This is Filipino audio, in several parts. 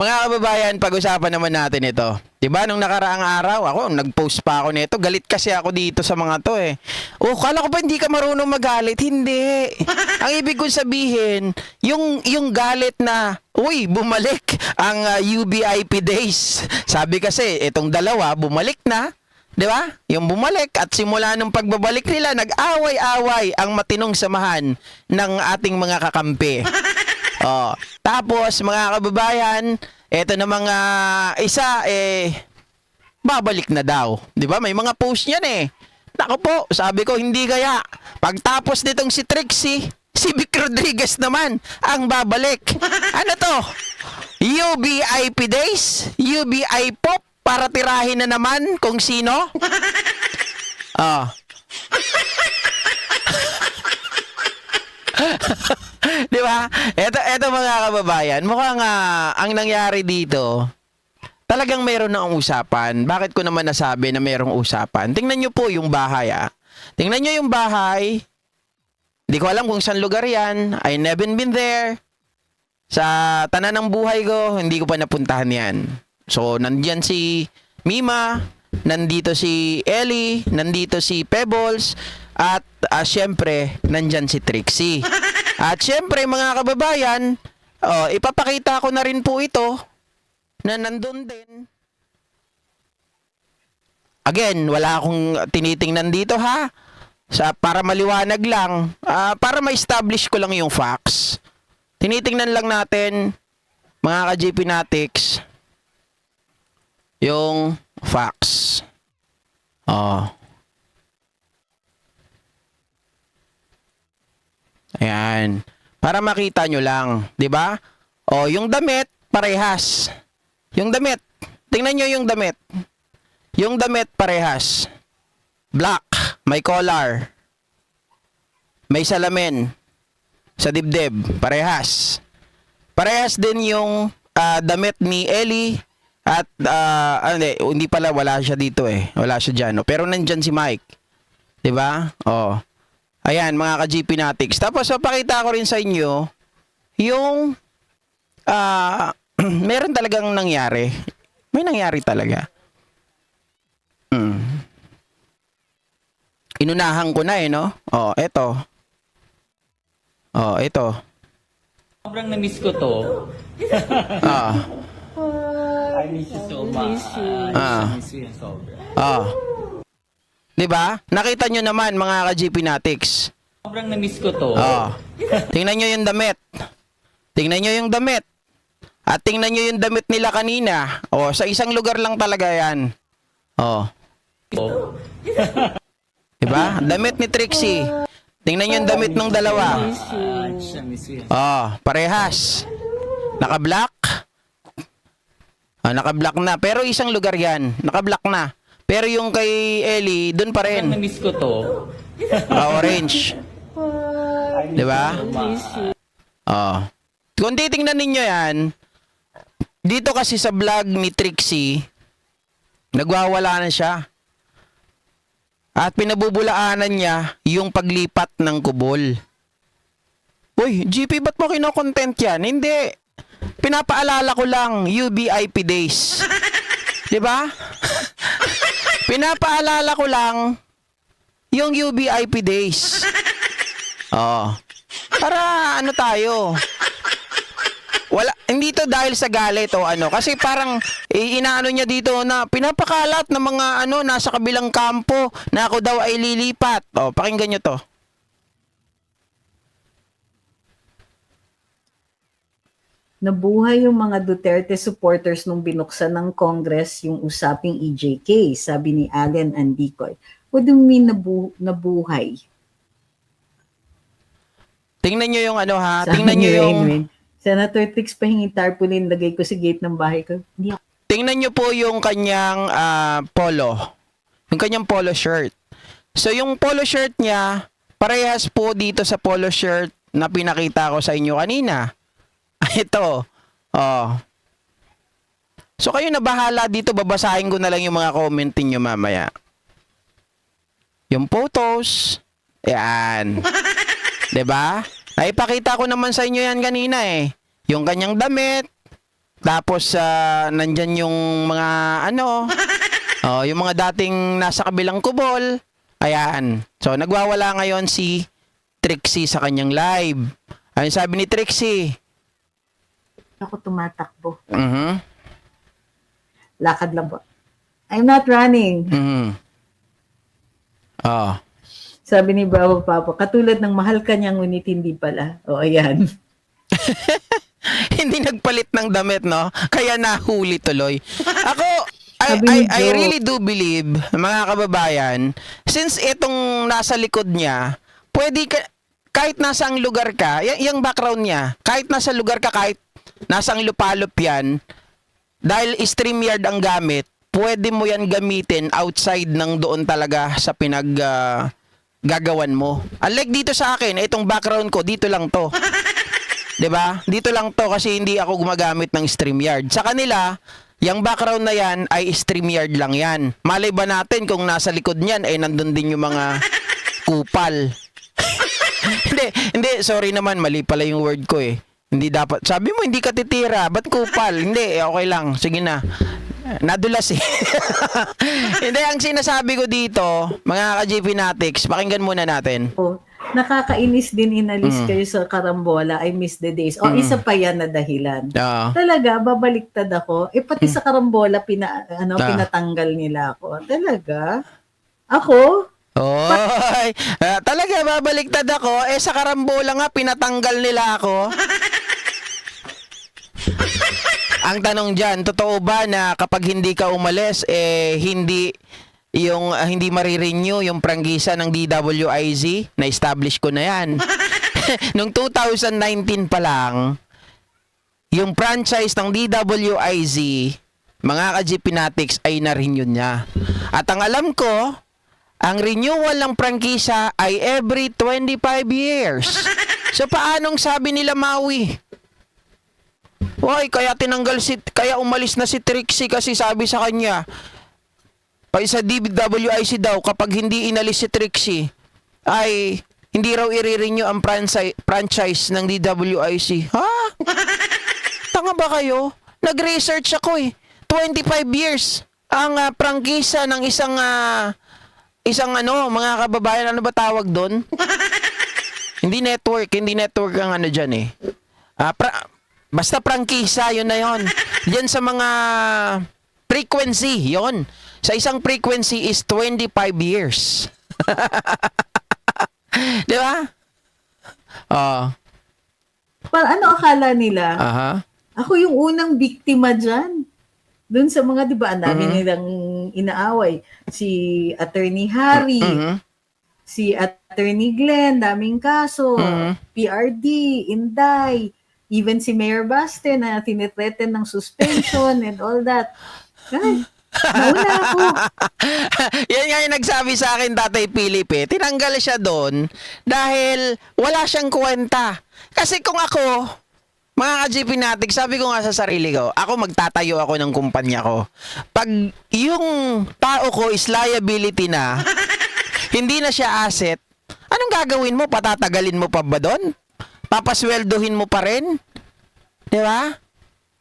Mga kababayan, pag-usapan naman natin ito. 'Di ba nung nakaraang araw, ako nag-post pa ako nito. Galit kasi ako dito sa mga 'to eh. Oh, kala ko ba hindi ka marunong magalit? Hindi. Ang ibig kong sabihin, yung galit na, uy, bumalik ang UBIP days. Sabi kasi itong dalawa bumalik na. 'Di ba? Yung bumalik at simula ng pagbabalik nila, nag-away-away ang matinong samahan ng ating mga kakampi. Oh, tapos mga kababayan, eto na mga isa babalik na daw. 'Di ba? May mga post niyan eh. Nako po, sabi ko hindi kaya. Pagtapos nitong si Trixie, si Vic Rodriguez naman ang babalik. Ano to? UBIP days? UBI pop para tirahin na naman kung sino? Oh. 'Di ba? Ito mga kababayan, mukhang ang nangyari dito, talagang meron na ang usapan. Bakit ko naman nasabi na merong usapan? Tingnan niyo po yung bahay Tingnan niyo yung bahay. Hindi ko alam kung saan lugar 'yan. I never been there. Sa tanan ng buhay ko, hindi ko pa napuntahan 'yan. So, nandiyan si Mima, nandito si Ellie, nandito si Pebbles, at syempre, nandyan si Trixie. At syempre, mga kababayan, ipapakita ko na rin po ito na nandun din. Again, wala akong tinitingnan dito para maliwanag lang, para ma-establish ko lang yung facts. Tinitingnan lang natin, mga ka-JP Natics, yung facts. Ayan. Para makita nyo lang, 'di ba? Yung damit parehas. Yung damit, tingnan nyo yung damit. Yung damit parehas. Black, may collar. May salamin sa dibdib, parehas. Parehas din yung damit ni Ellie at hindi pala, wala siya dito eh. Wala siya diyan, no? Pero nandiyan si Mike. 'Di ba? Ayan, mga ka-GP Natics. Tapos, papakita ko rin sa inyo yung meron talagang nangyari. May nangyari talaga. Inunahan ko na no? Eto. Ito. Sobrang na-miss ko to. I miss you so much. I miss you sobra. 'Di ba? Nakita nyo naman mga ka-GP Natics. Sobrang na-miss ko to. Tingnan nyo yung damit. Tingnan nyo yung damit. At tingnan nyo yung damit nila kanina. Sa isang lugar lang talaga yan. 'Di ba? Damit ni Trixie. Tingnan nyo yung damit ng dalawa. Parehas. Naka-black. Naka-black na. Pero isang lugar yan. Naka-black na. Pero yung kay Ellie, dun pa rin. Na-miss ko to. Orange. 'Di ba? Kung titingnan ninyo yan, dito kasi sa vlog ni Trixie, nagwawala na siya. At pinabubulaanan niya yung paglipat ng kubol. Uy, GP, ba't mo kino-content yan? Hindi. Pinapaalala ko lang, UBIP days. 'Di ba? Pinapaalala ko lang yung UBIP days. Para ano tayo? Hindi to dahil sa galit o ano. Kasi parang inaano niya dito na pinapakalat ng mga nasa kabilang kampo na ako daw ay lilipat. Pakinggan nyo to. Nabuhay yung mga Duterte supporters nung binuksan ng Congress yung usaping EJK, sabi ni Allen Andicoy. What do you mean nabuhay? Tingnan nyo yung Sabi tingnan nyo ni yung... Rainwin, Senator Trix, pahingin tarpaulin, lagay ko sa gate ng bahay ko. Hindi ako. Tingnan nyo po yung kanyang polo. Yung kanyang polo shirt. So yung polo shirt niya, parehas po dito sa polo shirt na pinakita ko sa inyo kanina. Ito. So kayo na bahala dito, babasahin ko na lang yung mga comment niyo mamaya. Yung photos. Yan. 'Di ba? Naipakita ko naman sa inyo yan kanina eh. Yung kanyang damit, Tapos nandyan yung mga yung mga dating nasa kabilang kubol. Ayan. So nagwawala ngayon si Trixie sa kanyang live. Ano sabi ni Trixie? Ako tumatakbo. Mhm. Lakad lang po. I'm not running. Mhm. Oh. Sabi ni Bravo Papa, katulad ng mahal ka niya ngunit hindi pala. O, ayan. Hindi nagpalit ng damit, no? Kaya nahuli tuloy. Ako, Sabi ni I Joe. really do believe, mga kababayan, since itong nasa likod niya, pwede ka, kahit nasa ang lugar ka, yung background niya, kahit nasa lugar ka, kahit nasa ang lupalop yan, dahil StreamYard ang gamit, pwede mo yan gamitin outside ng doon talaga sa gagawan mo. Unlike dito sa akin, itong background ko, dito lang to. 'Di ba? Dito lang to kasi hindi ako gumagamit ng StreamYard. Sa kanila, yung background na yan ay StreamYard lang yan. Malay ba natin kung nasa likod niyan ay nandun din yung mga kupal. hindi, sorry naman, mali pala yung word ko eh. Hindi dapat, sabi mo hindi ka titira, ba't kupal? Hindi, okay lang, sige na. Nadulas eh. Hindi, ang sinasabi ko dito, mga ka-GP Natics, pakinggan muna natin. Nakakainis din inalis kayo sa karambola. I miss the days. O, isa pa yan na dahilan. Talaga, babaliktad ako. Pati sa karambola, pinatanggal nila ako. Talaga? Ako? Oy, talaga babaliktad ako. Sa karambola nga, pinatanggal nila ako. Ang tanong dyan, totoo ba na kapag hindi ka umalis, hindi marirenew yung prangkisa ng DWIZ? Na-establish ko na yan. Noong 2019 pa lang, yung franchise ng DWIZ, mga ka-GP Natics, ay na-renew niya. At ang alam ko, ang renewal ng prangkisa ay every 25 years. So paanong sabi nila Maui? Why, kaya umalis na si Trixie kasi sabi sa kanya, sa DWIC daw, kapag hindi inalis si Trixie, ay hindi raw i-renew ang franchise ng DWIC. Ha? Tanga ba kayo? Nag-research ako eh. 25 years ang prangkisa ng isang mga kababayan, ano ba tawag doon? Hindi network ang ano dyan eh. Basta prangkisa, yun na yun. Diyan sa mga frequency, yun. Sa isang frequency is 25 years. Di ba? Ano akala nila? Aha. Ako yung unang biktima dyan. Doon sa mga, di ba, ang dami nilang inaaway. Si Attorney Harry, si Attorney Glenn, daming kaso, PRD, Inday, even si Mayor Baste na tinitreaten ng suspension and all that. Ay, nauna ako. Yan nga yung nagsabi sa akin, Tatay Philip eh. Tinanggal siya doon dahil wala siyang kwenta. Kasi kung ako, mga ka-GP Natics, sabi ko nga sa sarili ko, ako magtatayo ako ng kumpanya ko. Pag yung tao ko is liability na, hindi na siya asset, anong gagawin mo? Patatagalin mo pa ba doon? Papasweldohin mo pa rin? Di ba?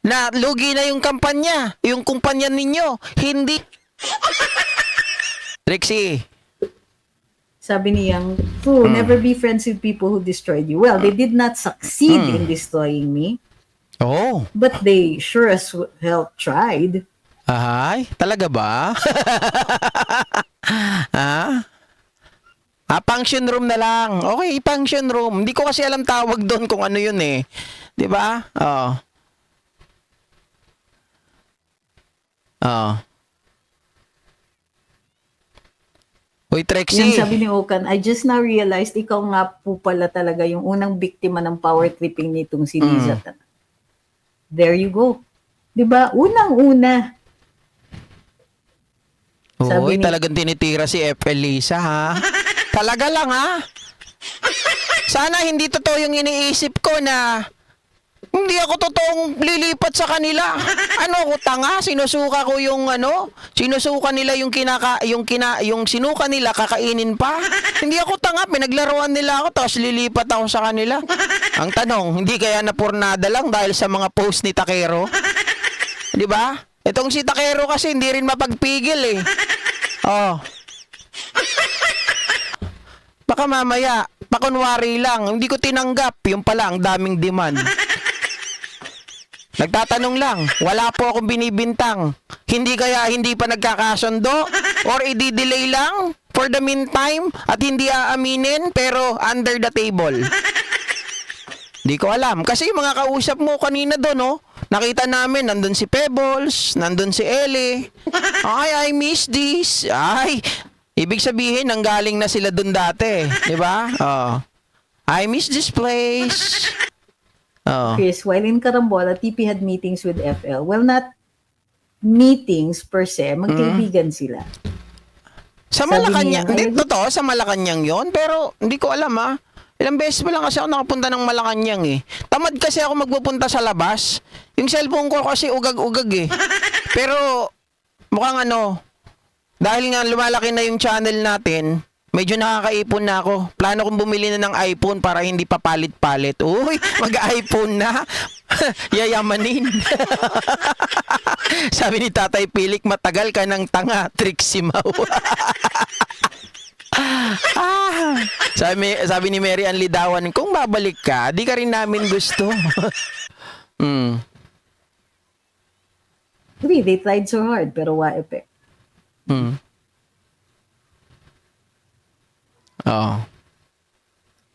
Na lugi na yung kumpanya ninyo. Hindi. Trixie. Sabi ni Yang Fu, never be friends with people who destroyed you. Well, they did not succeed in destroying me. Oh. But they sure as hell tried. Ay, talaga ba? Function room na lang. Okay, function room. Hindi ko kasi alam tawag doon kung ano yun eh. 'Di ba? Uy, Trixie. Yung sabi ni Okan, I just now realized ikaw nga po pala talaga yung unang biktima ng power tripping nitong si Liza. There you go. 'Di ba? Unang-una. Uy, talagang tinitira si FL Lisa, ha? Talaga lang, ha? Sana hindi totoo yung iniisip ko na Hindi ako totoong lilipat sa kanila. Ano ako tanga? Sinusuka ko yung sinusuka nila yung yung sinuka nila kakainin pa. Hindi ako tanga, pinaglaruan nila ako tapos lilipat ako sa kanila. Ang tanong, hindi kaya napurnada lang dahil sa mga post ni Takero? 'Di ba? Itong si Takero kasi hindi rin mapagpigil eh. Oh. Baka mamaya, pakunwari lang, hindi ko tinanggap, yung pala ang daming demand. Nagtatanong lang, wala po akong binibintang. Hindi kaya hindi pa nagkakasundo? Or i-delay lang for the meantime at hindi aaminin pero under the table? Di ko alam. Kasi yung mga kausap mo kanina doon, nakita namin, nandun si Pebbles, nandun si Ellie. Ay, I miss this. Ay, ibig sabihin, nanggaling na sila doon dati. Di ba? Oh. I miss this place. Oh. Chris, while in Carambola, TP had meetings with FL. Well, not meetings per se, magkaibigan sila. Sa Sabi Malacanang, niya, hindi, totoo, sa Malacanang yon, pero hindi ko alam Ilang beses pa lang kasi ako nakapunta ng Malacanang eh. Tamad kasi ako magpupunta sa labas. Yung cellphone ko kasi ugag-ugag eh. Pero mukhang dahil nga lumalaki na yung channel natin, medyo nakakaipon na ako. Plano kong bumili na ng iPhone para hindi pa palit-palit. Uy, mag-iPhone na. Yayamanin. Sabi ni Tatay Pilik, matagal ka ng tanga, Trixie Mau. Sabi ni Mary Ann Lidawan, kung babalik ka, di ka rin namin gusto. They tried so hard, pero wa effect. Oh.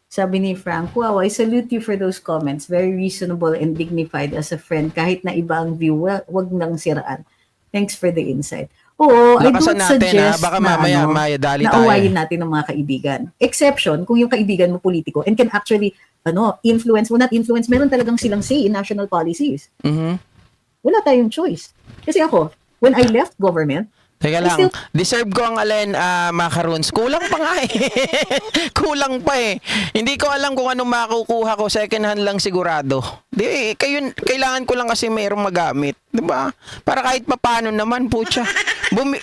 Sabi ni Frank, wow, I salute you for those comments. Very reasonable and dignified as a friend. Kahit na iba ang view, wag nang siraan. Thanks for the insight. Oo, I Lakasan don't natin, suggest baka na, mamaya dali na tayo. awayin natin ng mga kaibigan. Exception, kung yung kaibigan mo politiko and can actually, influence, not influence, meron talagang silang say in national policies. Wala tayong choice. Kasi ako, when I left government, Teka lang, deserve ko ang alin, macaroons. Kulang pa nga eh. Kulang pa eh. Hindi ko alam kung anong makukuha ko. Second hand lang sigurado. Kailangan ko lang kasi mayroong magamit. Diba? Para kahit papano naman, putya.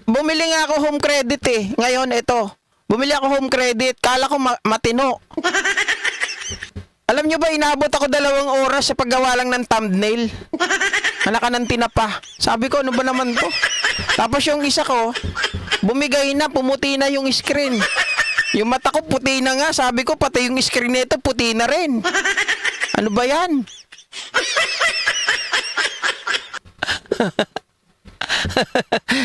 Bumili nga ako home credit eh. Ngayon, ito. Bumili ako home credit. Kala ko matino. Alam nyo ba, inabot ako 2 oras sa paggawa lang ng thumbnail. Anak ng tinapa. Sabi ko, ano ba naman to? Tapos yung isa ko, bumigay na, pumuti na yung screen. Yung mata ko, puti na nga. Sabi ko, pati yung screen nito, puti na rin. Ano ba yan?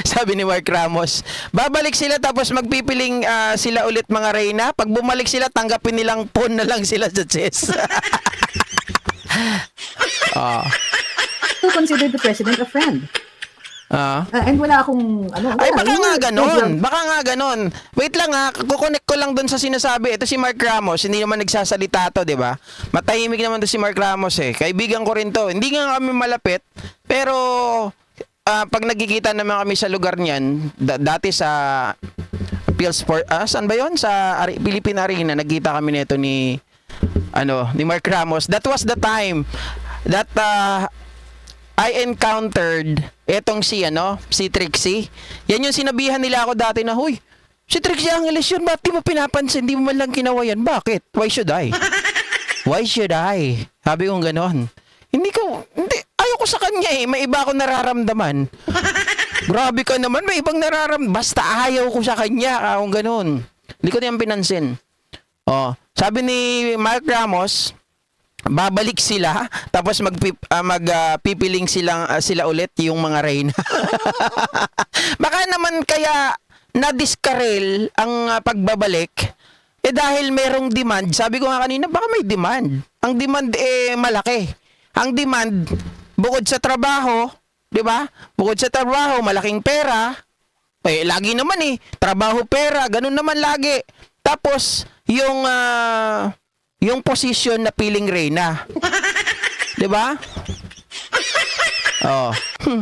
Sabi ni Mark Ramos, babalik sila tapos magpipiling sila ulit mga Reyna. Pag bumalik sila, tanggapin nilang phone na lang sila sa chess. to consider the president a friend. And wala akong Ay, baka nga ganon. Baka nga ganon. Wait lang kukonek ko lang dun sa sinasabi. Ito si Mark Ramos, hindi naman nagsasalita to, di ba? Matahimik naman to si Mark Ramos eh. Kaibigan ko rin to. Hindi nga kami malapit, pero pag nagkikita naman kami sa lugar niyan, dati sa Philsport, saan ba yun? Sa Philippine Arena, nagkita kami nito ni Mark Ramos. That was the time that I encountered etong si Trixie. Yan yung sinabihan nila ako dati na, huy, si Trixie Angeles yun, ba't di mo pinapansin? Di mo man lang kinawayan. Bakit? Why should I? Why should I? Sabi kong ganon. Hindi, ayoko sa kanya eh. May iba akong nararamdaman. Grabe ka naman, may ibang nararamdaman. Basta ayaw ko sa kanya, kung ganon. Hindi ko niyan pinansin. Sabi ni Mark Ramos, babalik sila tapos magpipiling sila ulit yung mga Reyna. Baka naman kaya na-discarrel ang pagbabalik dahil merong demand. Sabi ko nga kanina, baka may demand. Ang demand malaki. Ang demand bukod sa trabaho, 'di ba? Bukod sa trabaho, malaking pera. Lagi naman trabaho, pera, ganun naman lagi. Tapos yung position na piling Reyna. 'Di ba?